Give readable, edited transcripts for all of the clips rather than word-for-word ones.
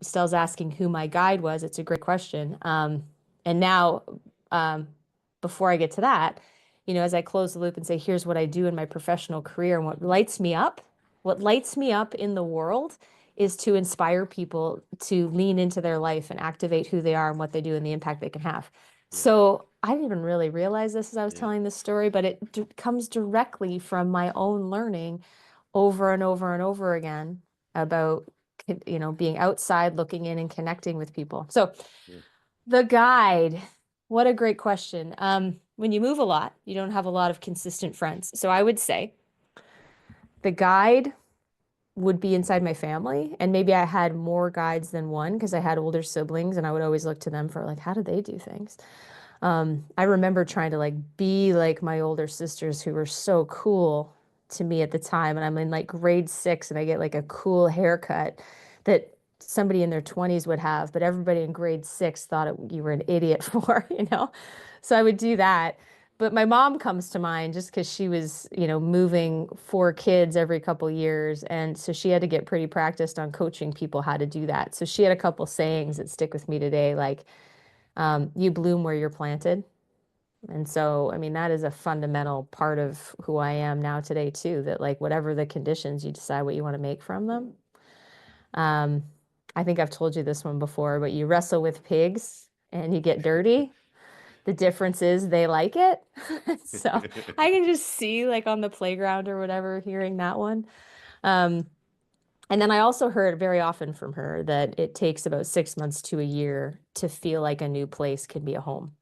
Stell's asking who my guide was. It's a great question. And now, um, before I get to that, as I close the loop and say, here's what I do in my professional career and what lights me up in the world is to inspire people to lean into their life and activate who they are and what they do and the impact they can have. Yeah. So I didn't even really realize this as I was Yeah. telling this story, but it comes directly from my own learning over and over and over again about being outside, looking in and connecting with people. So Yeah. the guide, what a great question. When you move a lot, you don't have a lot of consistent friends. So I would say the guide would be inside my family. And maybe I had more guides than one because I had older siblings and I would always look to them for like, how do they do things? I remember trying to like be like my older sisters who were so cool to me at the time. And I'm in like grade 6 and I get like a cool haircut that somebody in their 20s would have, but everybody in grade 6 thought you were an idiot for. So I would do that. But my mom comes to mind just because she was, moving 4 kids every couple years. And so she had to get pretty practiced on coaching people how to do that. So she had a couple sayings that stick with me today, like, you bloom where you're planted. And so, I mean, that is a fundamental part of who I am now today, too, that like whatever the conditions, you decide what you want to make from them. Um, I think I've told you this one before, but you wrestle with pigs and you get dirty. The difference is they like it. So I can just see like on the playground or whatever, hearing that one. Um, and then I also heard very often from her that it takes about 6 months to a year to feel like a new place can be a home.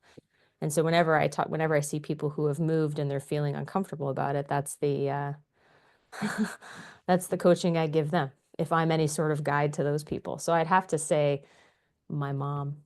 And so whenever I see people who have moved and they're feeling uncomfortable about it, that's the that's the coaching I give them if I'm any sort of guide to those people. So I'd have to say my mom.